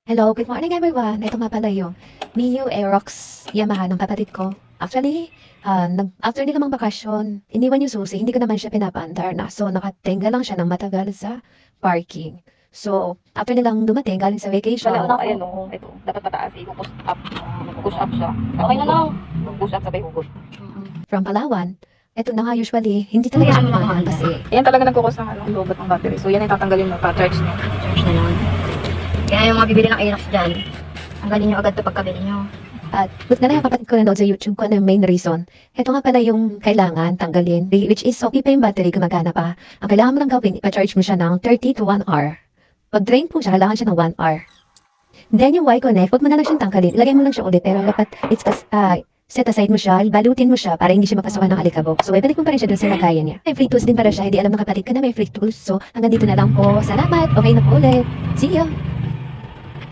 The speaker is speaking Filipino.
Hello, good morning everyone. Ito nga pala yung Mio Aerox Yamaha ng kapatid ko. Actually, after nila mang bakasyon, iniwan yung susi, hindi ko naman siya pinapaandar na. So, nakatenga lang siya ng matagal sa parking. So, after nilang dumating, galing sa vacation. Wala na kaya no, ito, dapat pataas, i-push up, push up siya. Okay na lang, push up sabay hugot. From Palawan, ito na nga usually, hindi talaga siya gumana kasi Yan talaga nagkukos ng lobat ng battery. So yan yung tatanggalin mo, pa-charge niya. Charge na lang. Kaya yung mga bibili ng Aerox dyan, tanggalin nyo agad ito pagkabili nyo. at but na kapatid ko nanood sa YouTube kung ano yung main reason. Ito nga pala yung kailangan tanggalin, which is okay pa yung battery, gumagana pa. Ang kailangan mo lang gawin, ipa-charge mo siya ng 30 to 1 hour. Pag drain po siya, kailangan siya ng 1 hour. Then yung Y-connect, huwag mo na lang siyang tanggalin. Ilagay mo lang siya ulit, pero dapat set aside mo siya, balutin mo siya para hindi siya mapasukan ng alikabok. So, ibalik mo pa rin siya dun sa lagayan niya. May free tools din para siya, hindi alam ng kapatid ko na may free tools. So, hanggang dito na lang po. Salamat! Okay na po ulit. See ya!